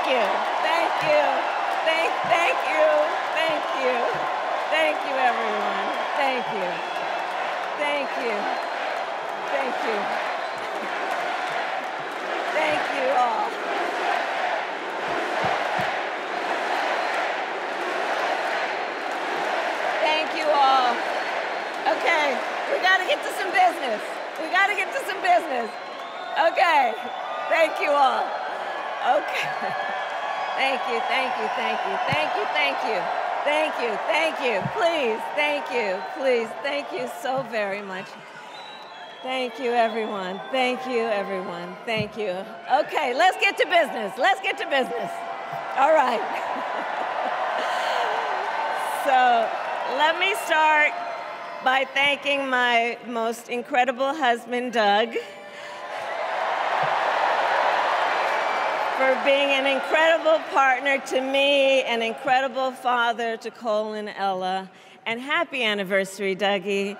you, thank you, thank you, thank you, thank you, everyone, thank you, thank you, thank you, thank you all. Thank you all. Okay, we got to get to some business. We got to get to some business. Okay, thank you all. Okay. Thank you, thank you, thank you, thank you, thank you, thank you, thank you, please, thank you so very much. Thank you, everyone. Thank you, everyone. Thank you. Okay, let's get to business. Let's get to business. All right. So let me start by thanking my most incredible husband, Doug, for being an incredible partner to me, an incredible father to Cole and Ella, and happy anniversary, Dougie.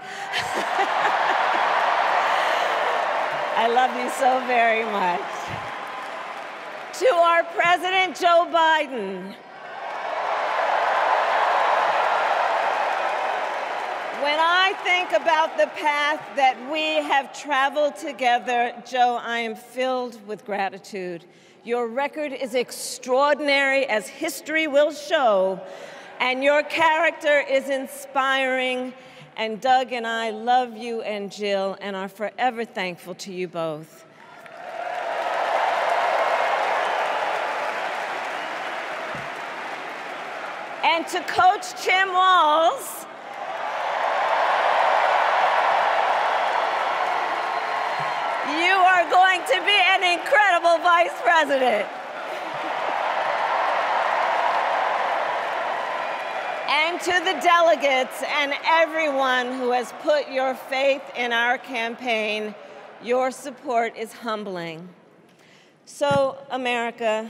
I love you so very much. To our President, Joe Biden. When I think about the path that we have traveled together, Joe, I am filled with gratitude. Your record is extraordinary, as history will show, and your character is inspiring. And Doug and I love you and Jill and are forever thankful to you both. And to Coach Tim Walz, you are going to be an incredible vice president. And to the delegates and everyone who has put your faith in our campaign, your support is humbling. So, America,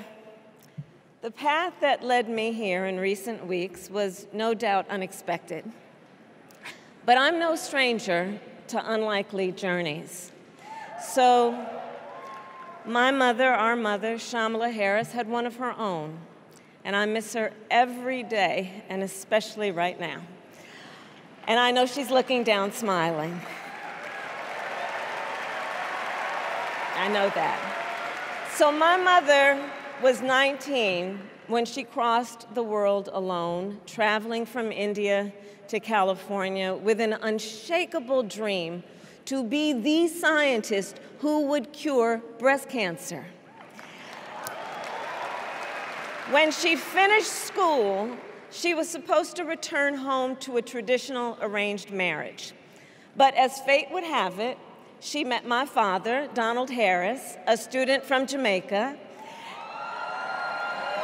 the path that led me here in recent weeks was no doubt unexpected. But I'm no stranger to unlikely journeys. So, my mother, our mother, Kamala Harris, had one of her own. And I miss her every day, and especially right now. And I know she's looking down smiling. I know that. So my mother was 19 when she crossed the world alone, traveling from India to California with an unshakable dream to be the scientist who would cure breast cancer. When she finished school, she was supposed to return home to a traditional arranged marriage. But as fate would have it, she met my father, Donald Harris, a student from Jamaica.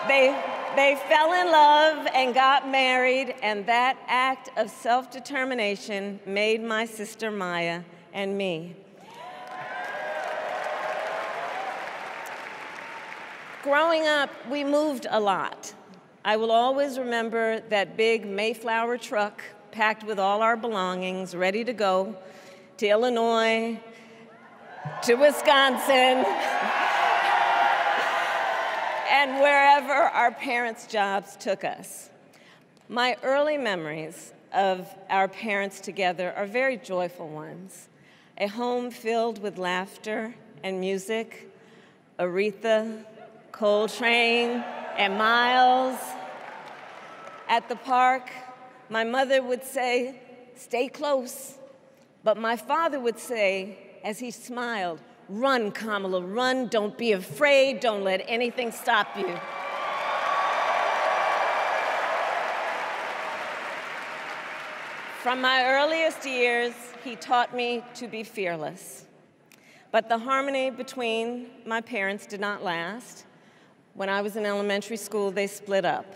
They fell in love and got married, and that act of self-determination made my sister Maya and me. Growing up, we moved a lot. I will always remember that big Mayflower truck packed with all our belongings, ready to go to Illinois, to Wisconsin, and wherever our parents' jobs took us. My early memories of our parents together are very joyful ones. A home filled with laughter and music, Aretha, Coltrane, and Miles. At the park, my mother would say, "Stay close." But my father would say, as he smiled, "Run, Kamala, run. Don't be afraid. Don't let anything stop you." From my earliest years, he taught me to be fearless. But the harmony between my parents did not last. When I was in elementary school, they split up.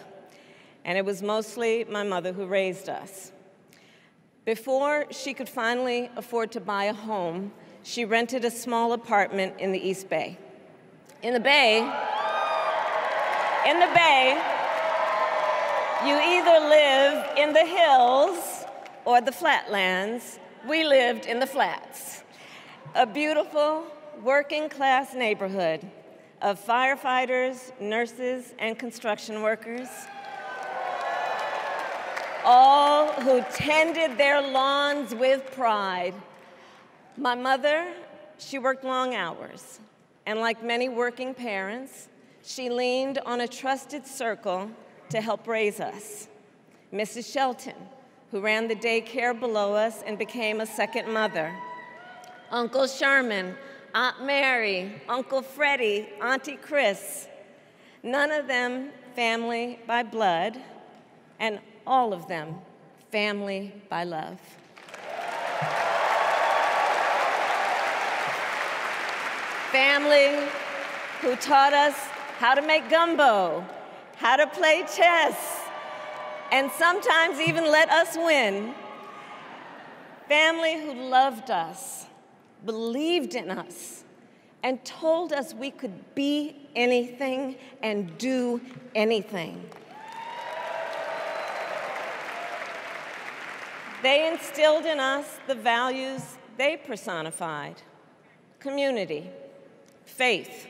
And it was mostly my mother who raised us. Before she could finally afford to buy a home, she rented a small apartment in the East Bay. In the Bay, you either live in the hills or the flatlands. We lived in the flats. A beautiful working class neighborhood, of firefighters, nurses, and construction workers, all who tended their lawns with pride. My mother, she worked long hours, and like many working parents, she leaned on a trusted circle to help raise us. Mrs. Shelton, who ran the daycare below us and became a second mother. Uncle Sherman, Aunt Mary, Uncle Freddie, Auntie Chris. None of them family by blood, and all of them family by love. Family who taught us how to make gumbo, how to play chess, and sometimes even let us win. Family who loved us, believed in us, and told us we could be anything and do anything. They instilled in us the values they personified: community, faith,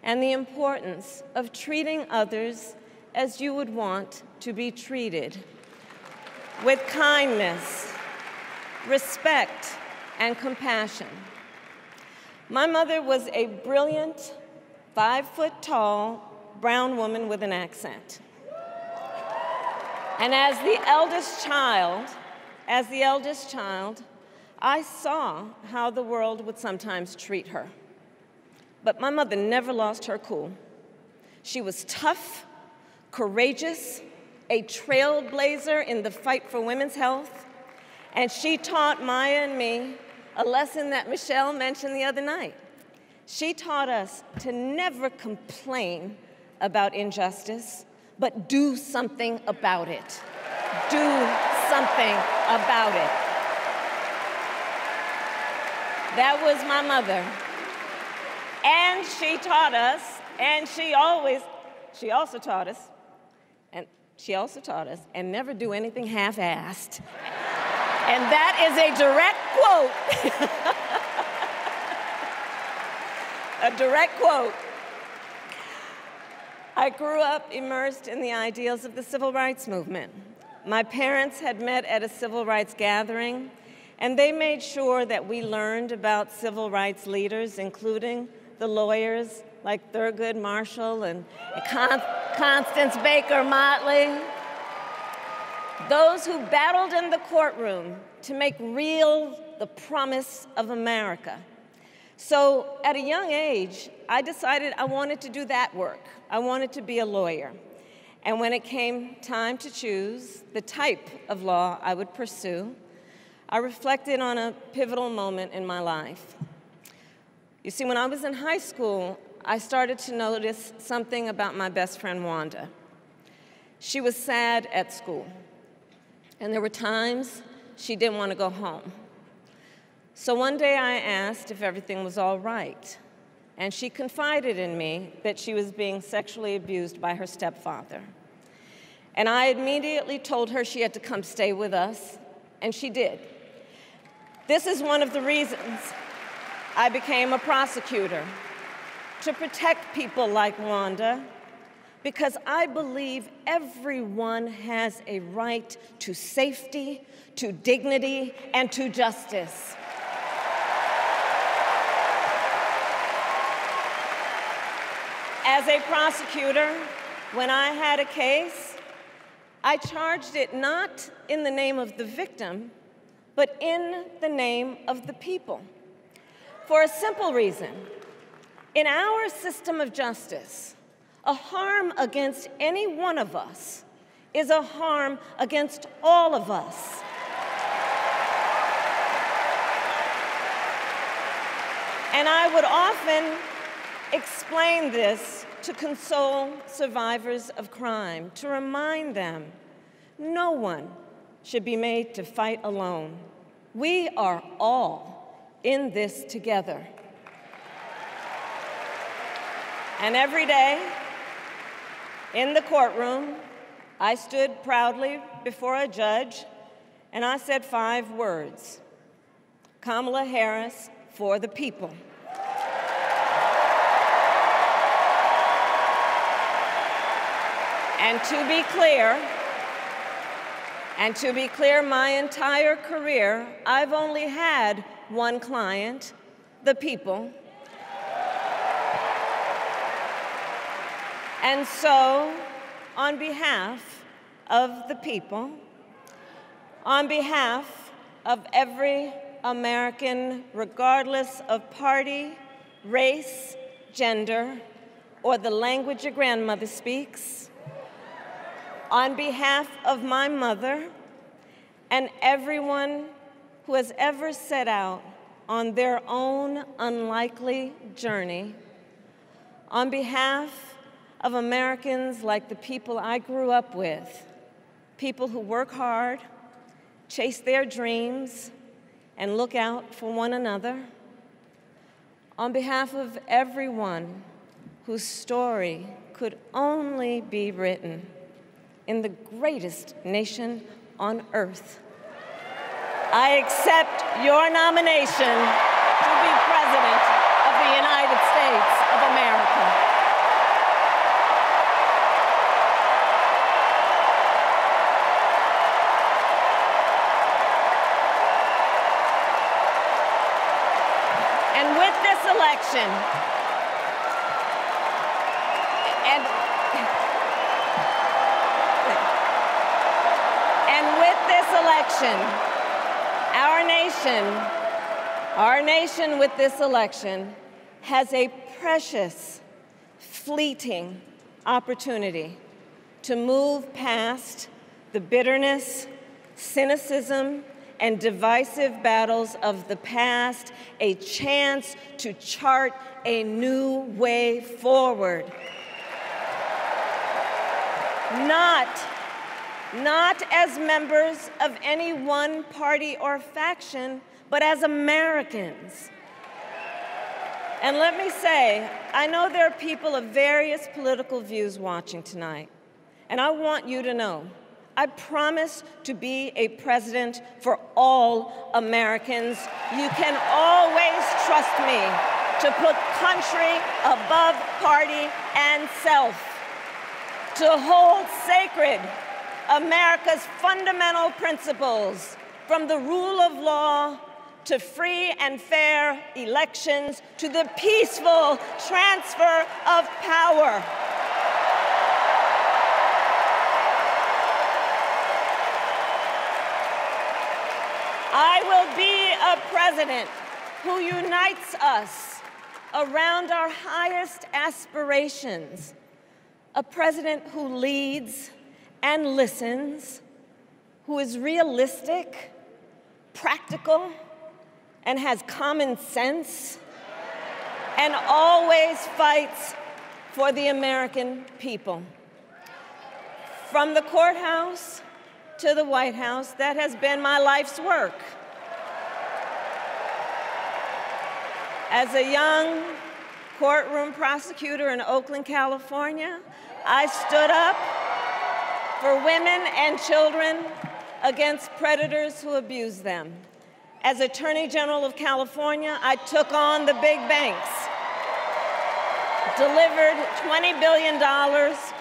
and the importance of treating others as you would want to be treated, with kindness, respect, and compassion. My mother was a brilliant, 5-foot-tall, brown woman with an accent. And as the eldest child, I saw how the world would sometimes treat her. But my mother never lost her cool. She was tough, courageous, a trailblazer in the fight for women's health, and she taught Maya and me a lesson that Michelle mentioned the other night. She taught us to never complain about injustice, but do something about it. Do something about it. That was my mother. And she taught us, and she also taught us, and never do anything half-assed. And that is a direct quote. A direct quote. I grew up immersed in the ideals of the civil rights movement. My parents had met at a civil rights gathering, and they made sure that we learned about civil rights leaders, including the lawyers like Thurgood Marshall and Constance Baker Motley, those who battled in the courtroom to make real the promise of America. So at a young age, I decided I wanted to do that work. I wanted to be a lawyer. And when it came time to choose the type of law I would pursue, I reflected on a pivotal moment in my life. You see, when I was in high school, I started to notice something about my best friend, Wanda. She was sad at school, and there were times she didn't want to go home. So one day I asked if everything was all right, and she confided in me that she was being sexually abused by her stepfather. And I immediately told her she had to come stay with us, and she did. This is one of the reasons I became a prosecutor, to protect people like Wanda, because I believe everyone has a right to safety, to dignity, and to justice. As a prosecutor, when I had a case, I charged it not in the name of the victim, but in the name of the people. For a simple reason. In our system of justice, a harm against any one of us is a harm against all of us. And I would often explain this to console survivors of crime, to remind them no one should be made to fight alone. We are all in this together. And every day, in the courtroom, I stood proudly before a judge, and I said 5 words: Kamala Harris for the people. And to be clear, my entire career, I've only had one client, the people. And so, on behalf of the people, on behalf of every American, regardless of party, race, gender, or the language your grandmother speaks, on behalf of my mother and everyone who has ever set out on their own unlikely journey, on behalf of Americans like the people I grew up with, people who work hard, chase their dreams, and look out for one another, on behalf of everyone whose story could only be written in the greatest nation on earth, I accept your nomination to be President of the United States of America. And with this election, our nation with this election has a precious, fleeting opportunity to move past the bitterness, cynicism, and divisive battles of the past, a chance to chart a new way forward. Not as members of any one party or faction, but as Americans. And let me say, I know there are people of various political views watching tonight, and I want you to know, I promise to be a president for all Americans. You can always trust me to put country above party and self, to hold sacred America's fundamental principles, from the rule of law to free and fair elections to the peaceful transfer of power. I will be a president who unites us around our highest aspirations, a president who leads and listens, who is realistic, practical, and has common sense, and always fights for the American people. From the courthouse to the White House, that has been my life's work. As a young courtroom prosecutor in Oakland, California, I stood up for women and children against predators who abuse them. As Attorney General of California, I took on the big banks, delivered $20 billion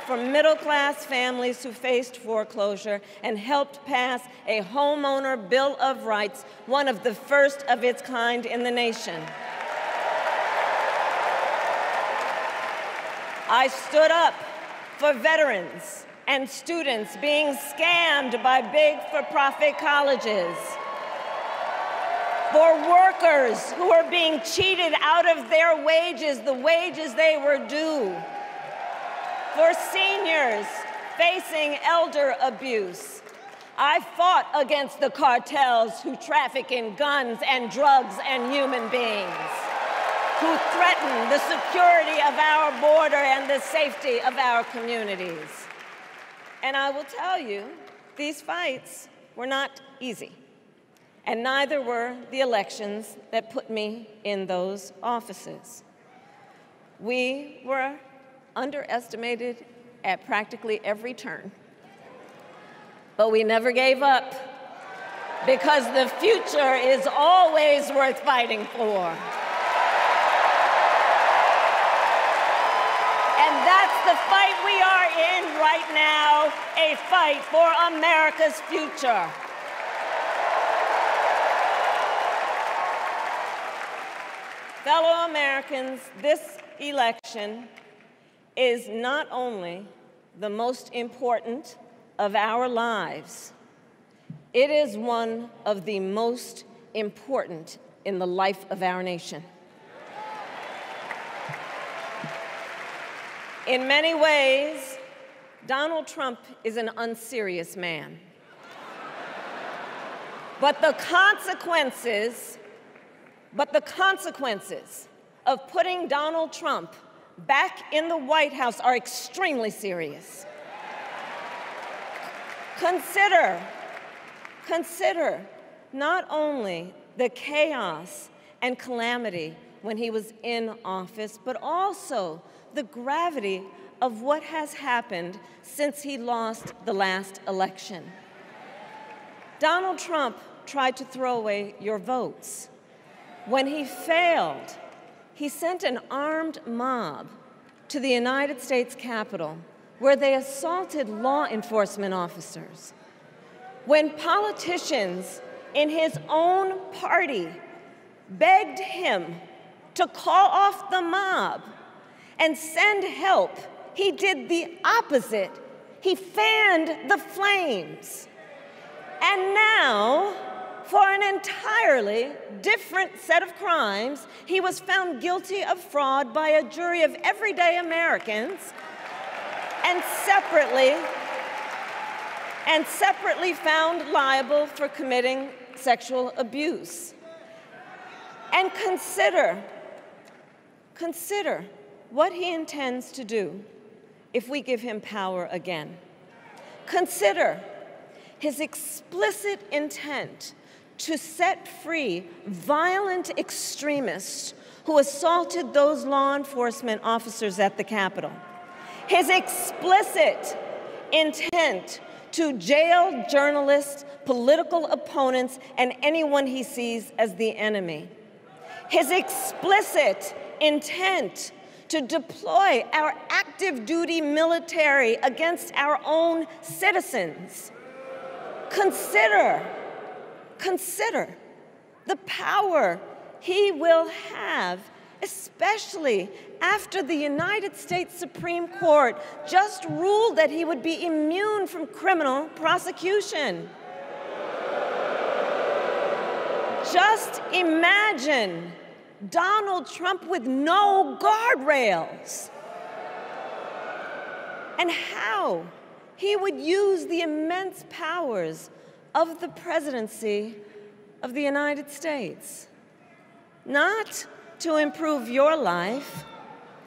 for middle-class families who faced foreclosure, and helped pass a homeowner Bill of Rights, one of the first of its kind in the nation. I stood up for veterans and students being scammed by big for-profit colleges, for workers who are being cheated out of their wages, the wages they were due, for seniors facing elder abuse. I fought against the cartels who traffic in guns and drugs and human beings, who threaten the security of our border and the safety of our communities. And I will tell you, these fights were not easy, and neither were the elections that put me in those offices. We were underestimated at practically every turn, but we never gave up, because the future is always worth fighting for. And that's the fight we are in right now, a fight for America's future. Fellow Americans, this election is not only the most important of our lives, it is one of the most important in the life of our nation. In many ways, Donald Trump is an unserious man. But the consequences of putting Donald Trump back in the White House are extremely serious. Consider not only the chaos and calamity when he was in office, but also the gravity of what has happened since he lost the last election. Donald Trump tried to throw away your votes. When he failed, he sent an armed mob to the United States Capitol, where they assaulted law enforcement officers. When politicians in his own party begged him to call off the mob and send help, he did the opposite. He fanned the flames. And now, for an entirely different set of crimes, he was found guilty of fraud by a jury of everyday Americans and separately found liable for committing sexual abuse. And consider what he intends to do if we give him power again. Consider his explicit intent to set free violent extremists who assaulted those law enforcement officers at the Capitol. His explicit intent to jail journalists, political opponents, and anyone he sees as the enemy. His explicit intent to deploy our active duty military against our own citizens. Consider the power he will have, especially after the United States Supreme Court just ruled that he would be immune from criminal prosecution. Just imagine Donald Trump with no guardrails, and how he would use the immense powers of the presidency of the United States, not to improve your life,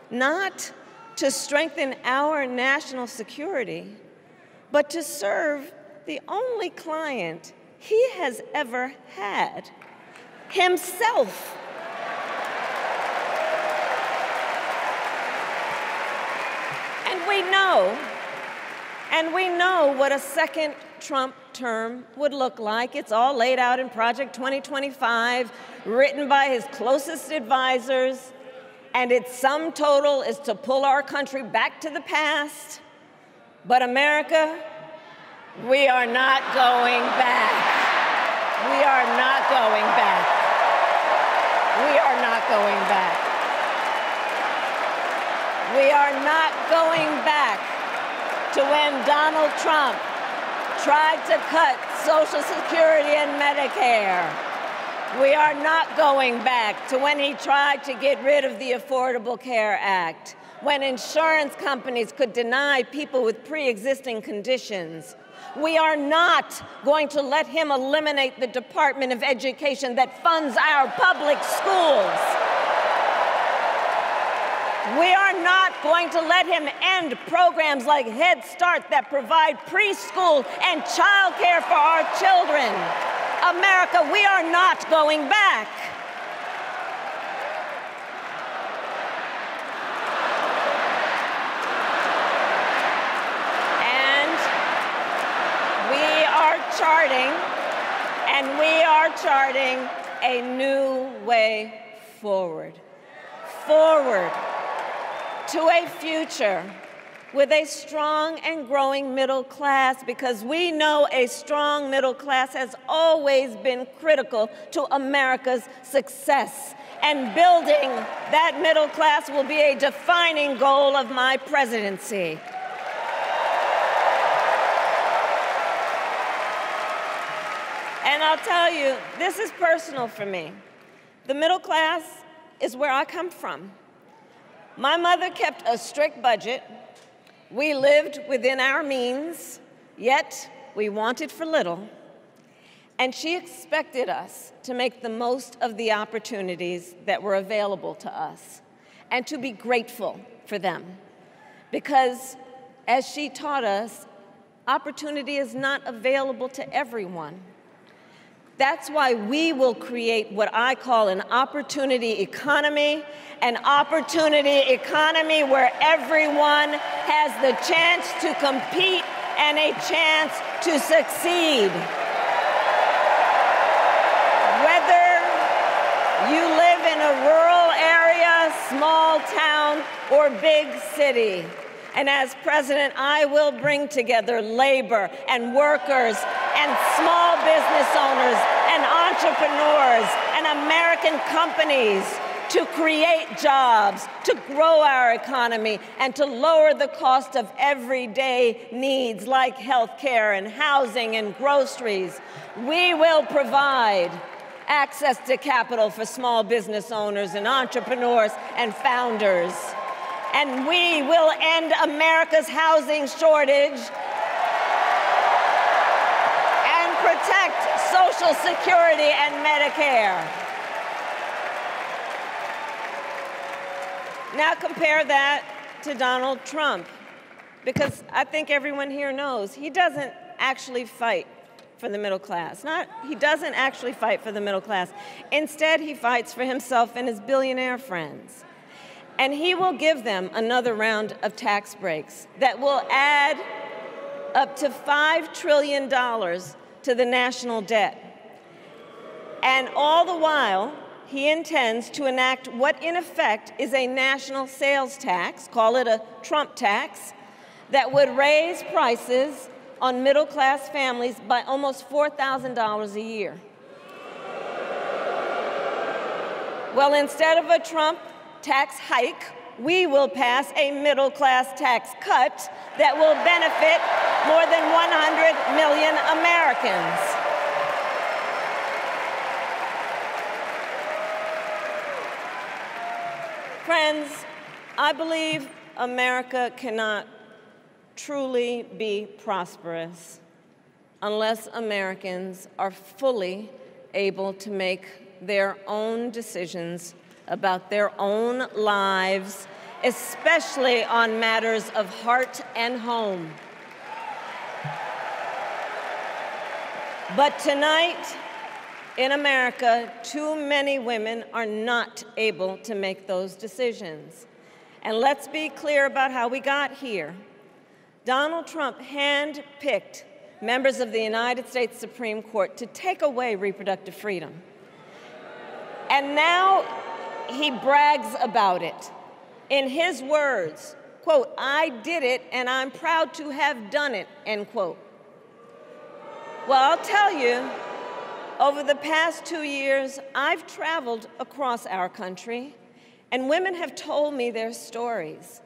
not to strengthen our national security, but to serve the only client he has ever had, himself. And we know what a second Trump term would look like. It's all laid out in Project 2025, written by his closest advisors, and its sum total is to pull our country back to the past. But America, we are not going back. We are not going back. We are not going back. We are not going back to when Donald Trump tried to cut Social Security and Medicare. We are not going back to when he tried to get rid of the Affordable Care Act, when insurance companies could deny people with pre-existing conditions. We are not going to let him eliminate the Department of Education that funds our public schools. We are not going to let him end programs like Head Start that provide preschool and childcare for our children. America, we are not going back. And we are charting a new way forward. To a future with a strong and growing middle class, because we know a strong middle class has always been critical to America's success. And building that middle class will be a defining goal of my presidency. And I'll tell you, this is personal for me. The middle class is where I come from. My mother kept a strict budget. We lived within our means, yet we wanted for little. And she expected us to make the most of the opportunities that were available to us and to be grateful for them. Because, as she taught us, opportunity is not available to everyone. That's why we will create what I call an opportunity economy where everyone has the chance to compete and a chance to succeed. Whether you live in a rural area, small town, or big city. And as president, I will bring together labor and workers and small business owners and entrepreneurs and American companies to create jobs, to grow our economy, and to lower the cost of everyday needs like health care and housing and groceries. We will provide access to capital for small business owners and entrepreneurs and founders. And we will end America's housing shortage and protect Social Security and Medicare. Now compare that to Donald Trump, because I think everyone here knows he doesn't actually fight for the middle class. He doesn't actually fight for the middle class. Instead, he fights for himself and his billionaire friends. And he will give them another round of tax breaks that will add up to $5 trillion to the national debt. And all the while, he intends to enact what in effect is a national sales tax, call it a Trump tax, that would raise prices on middle-class families by almost $4,000 a year. Well, instead of a Trump tax hike, we will pass a middle-class tax cut that will benefit more than 100 million Americans. Friends, I believe America cannot truly be prosperous unless Americans are fully able to make their own decisions about their own lives, especially on matters of heart and home. But tonight, in America, too many women are not able to make those decisions. And let's be clear about how we got here. Donald Trump handpicked members of the United States Supreme Court to take away reproductive freedom. And now he brags about it. In his words, quote, "I did it and I'm proud to have done it," end quote. Well, I'll tell you, over the past 2 years, I've traveled across our country, and women have told me their stories.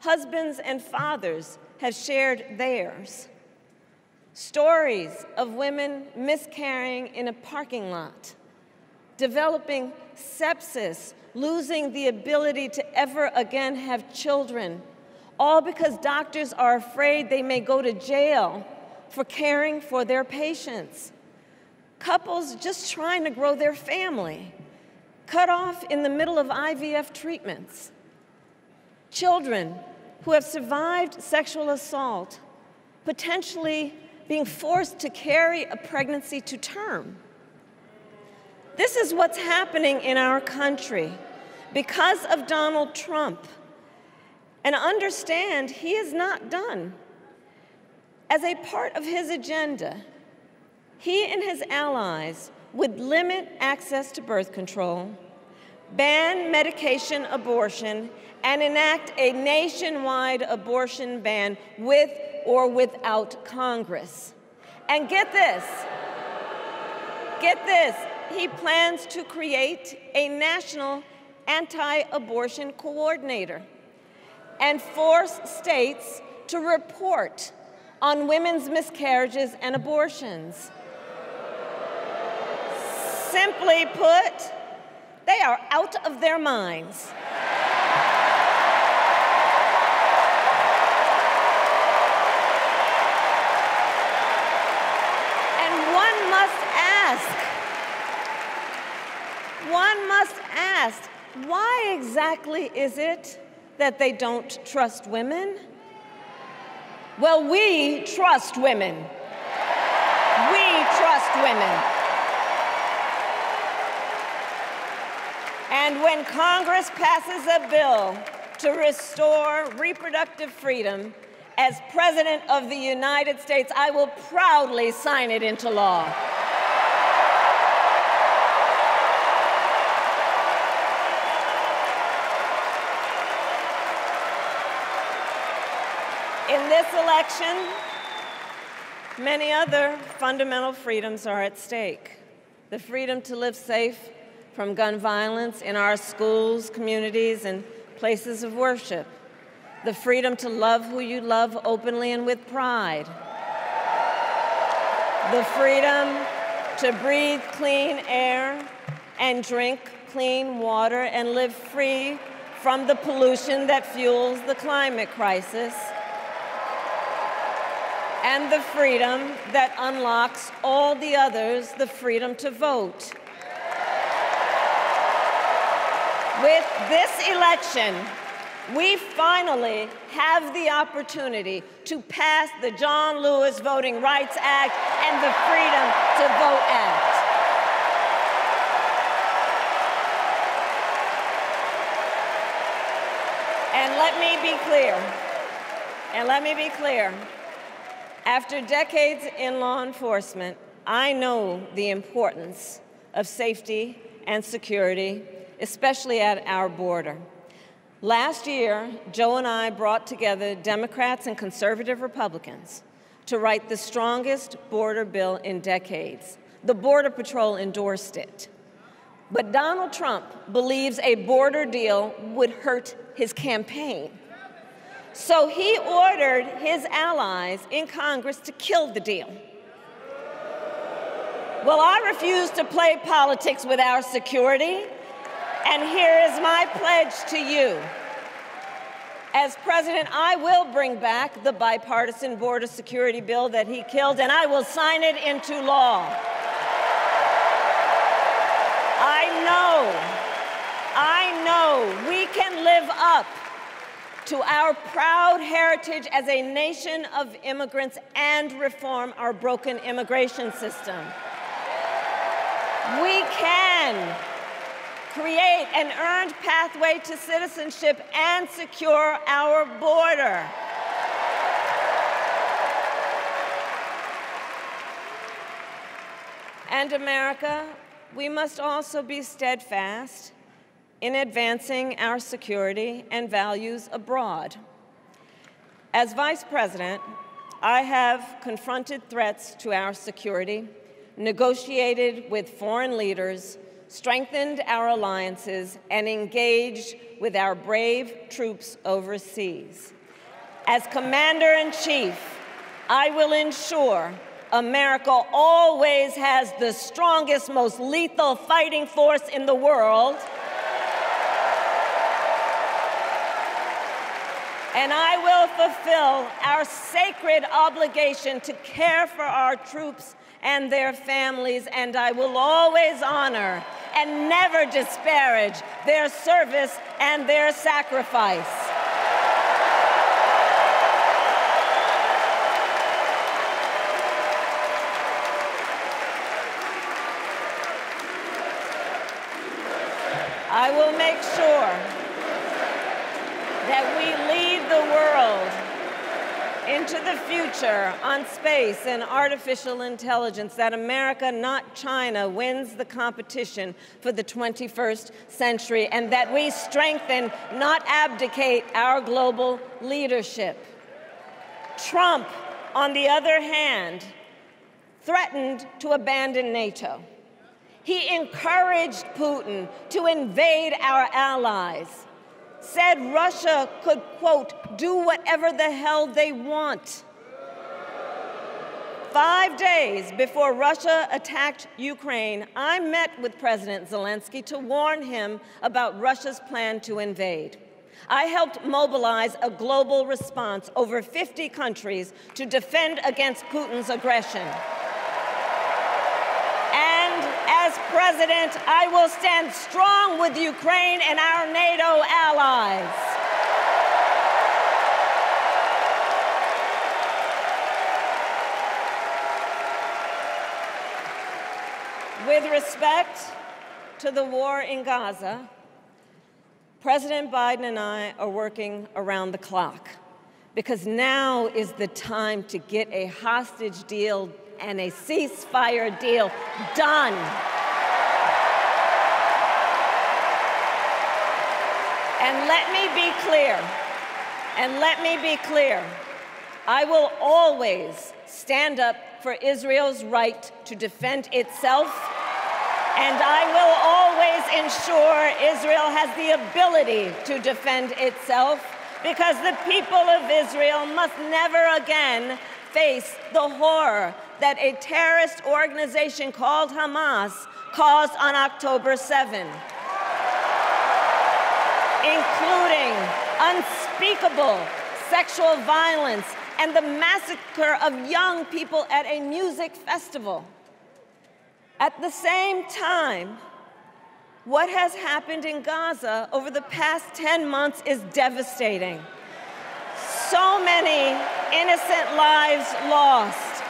Husbands and fathers have shared theirs. Stories of women miscarrying in a parking lot, developing sepsis, losing the ability to ever again have children, all because doctors are afraid they may go to jail for caring for their patients. Couples just trying to grow their family, cut off in the middle of IVF treatments. Children who have survived sexual assault, potentially being forced to carry a pregnancy to term. This is what's happening in our country because of Donald Trump. And understand, he is not done. As a part of his agenda, he and his allies would limit access to birth control, ban medication abortion, and enact a nationwide abortion ban with or without Congress. And get this, he plans to create a national anti-abortion coordinator and force states to report on women's miscarriages and abortions. Simply put, they are out of their minds. And one must ask, why exactly is it that they don't trust women? Well, we trust women. We trust women. And when Congress passes a bill to restore reproductive freedom, as President of the United States, I will proudly sign it into law. In this election, many other fundamental freedoms are at stake. The freedom to live safe from gun violence in our schools, communities, and places of worship. The freedom to love who you love openly and with pride. The freedom to breathe clean air and drink clean water and live free from the pollution that fuels the climate crisis. And the freedom that unlocks all the others, the freedom to vote. With this election, we finally have the opportunity to pass the John Lewis Voting Rights Act and the Freedom to Vote Act. And let me be clear. After decades in law enforcement, I know the importance of safety and security, especially at our border. Last year, Joe and I brought together Democrats and conservative Republicans to write the strongest border bill in decades. The Border Patrol endorsed it. But Donald Trump believes a border deal would hurt his campaign. So he ordered his allies in Congress to kill the deal. Well, I refuse to play politics with our security, and here is my pledge to you. As president, I will bring back the bipartisan border security bill that he killed, and I will sign it into law. I know we can live up to our proud heritage as a nation of immigrants and reform our broken immigration system. We can create an earned pathway to citizenship and secure our border. And America, we must also be steadfast in advancing our security and values abroad. As Vice President, I have confronted threats to our security, negotiated with foreign leaders, strengthened our alliances, and engaged with our brave troops overseas. As Commander-in-Chief, I will ensure America always has the strongest, most lethal fighting force in the world. And I will fulfill our sacred obligation to care for our troops and their families, and I will always honor and never disparage their service and their sacrifice. I will make sure that we lead the world into the future on space and artificial intelligence, that America, not China, wins the competition for the 21st century, and that we strengthen, not abdicate, our global leadership. Trump, on the other hand, threatened to abandon NATO. He encouraged Putin to invade our allies, said Russia could, quote, do whatever the hell they want. 5 days before Russia attacked Ukraine, I met with President Zelensky to warn him about Russia's plan to invade. I helped mobilize a global response, over 50 countries, to defend against Putin's aggression. And as president, I will stand strong with Ukraine and our NATO allies. With respect to the war in Gaza, President Biden and I are working around the clock, because now is the time to get a hostage deal and a ceasefire deal done. And let me be clear, I will always stand up for Israel's right to defend itself, and I will always ensure Israel has the ability to defend itself, because the people of Israel must never again face the horror that a terrorist organization called Hamas caused on October 7, including unspeakable sexual violence and the massacre of young people at a music festival. At the same time, what has happened in Gaza over the past 10 months is devastating. So many innocent lives lost.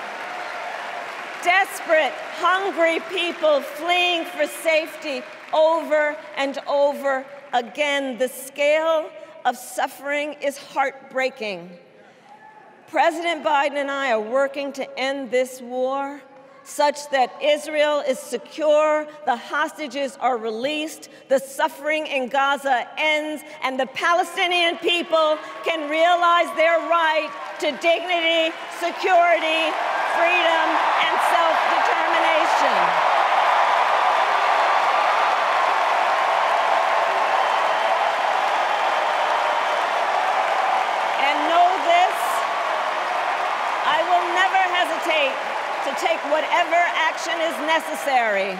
Desperate, hungry people fleeing for safety over and over again. The scale of suffering is heartbreaking. President Biden and I are working to end this war such that Israel is secure, the hostages are released, the suffering in Gaza ends, and the Palestinian people can realize their right to dignity, security, freedom, and self-determination. And know this, I will never hesitate to take whatever action is necessary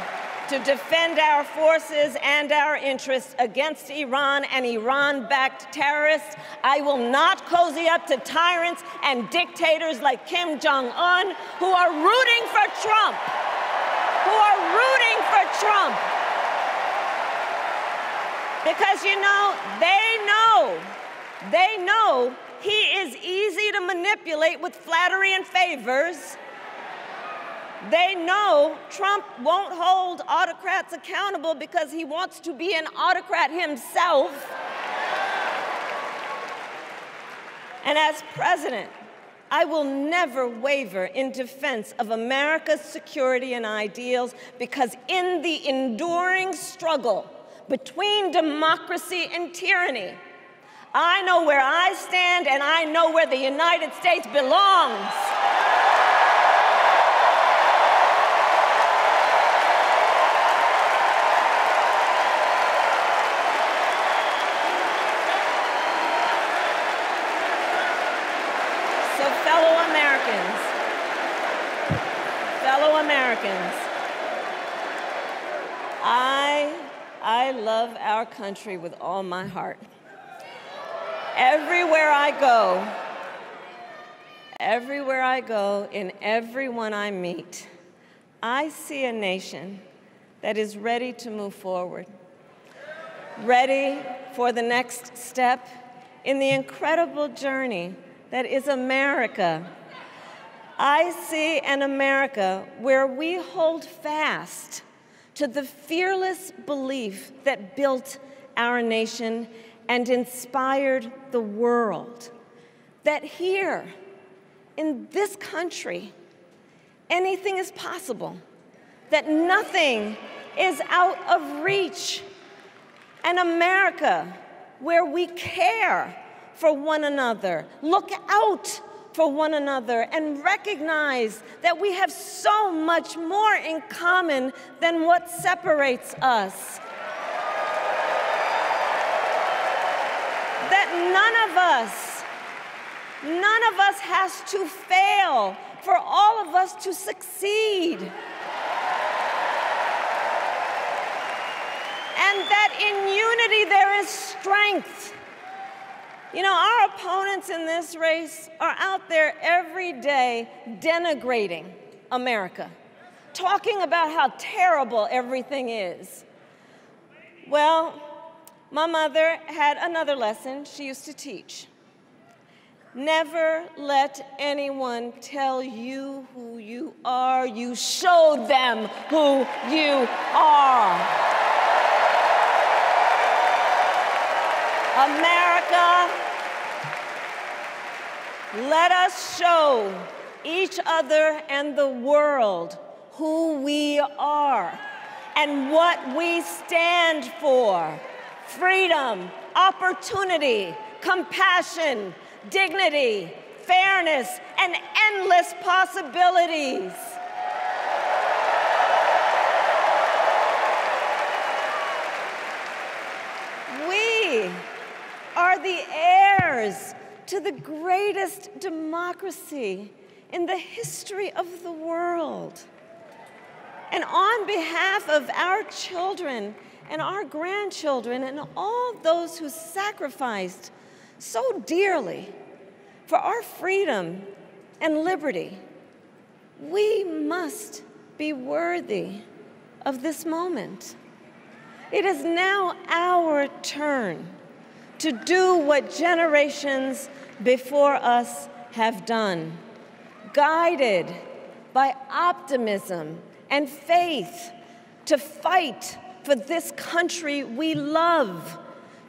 to defend our forces and our interests against Iran and Iran-backed terrorists. I will not cozy up to tyrants and dictators like Kim Jong-un, who are rooting for Trump, Because, you know, they know he is easy to manipulate with flattery and favors. They know Trump won't hold autocrats accountable because he wants to be an autocrat himself. And as president, I will never waver in defense of America's security and ideals, because in the enduring struggle between democracy and tyranny, I know where I stand and I know where the United States belongs. Fellow Americans, I love our country with all my heart. Everywhere I go, in everyone I meet, I see a nation that is ready to move forward, ready for the next step in the incredible journey that is America. I see an America where we hold fast to the fearless belief that built our nation and inspired the world, that here, in this country, anything is possible, that nothing is out of reach. An America where we care for one another, look out for one another, and recognize that we have so much more in common than what separates us. That none of us has to fail for all of us to succeed. And that in unity there is strength. You know, our opponents in this race are out there every day denigrating America, talking about how terrible everything is. Well, my mother had another lesson she used to teach. Never let anyone tell you who you are. You show them who you are. America, let us show each other and the world who we are and what we stand for. Freedom, opportunity, compassion, dignity, fairness, and endless possibilities. We are the heirs to the greatest democracy in the history of the world. And on behalf of our children and our grandchildren and all those who sacrificed so dearly for our freedom and liberty, we must be worthy of this moment. It is now our turn to do what generations before us have done, guided by optimism and faith, to fight for this country we love,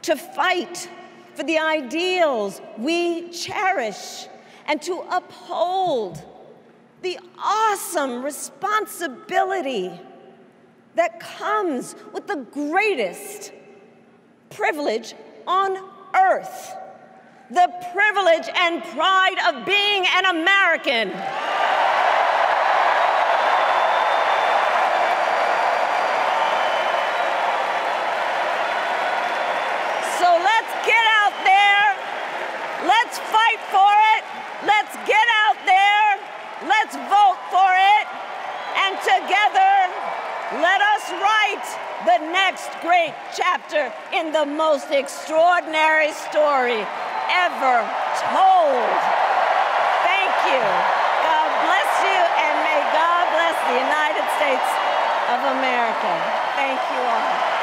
to fight for the ideals we cherish, and to uphold the awesome responsibility that comes with the greatest privilege on earth, the privilege and pride of being an American. So let's get out there, let's fight for it, let's get out there, let's vote for it, and together let us write the next great chapter in the most extraordinary story ever told. Thank you. God bless you, and may God bless the United States of America. Thank you all.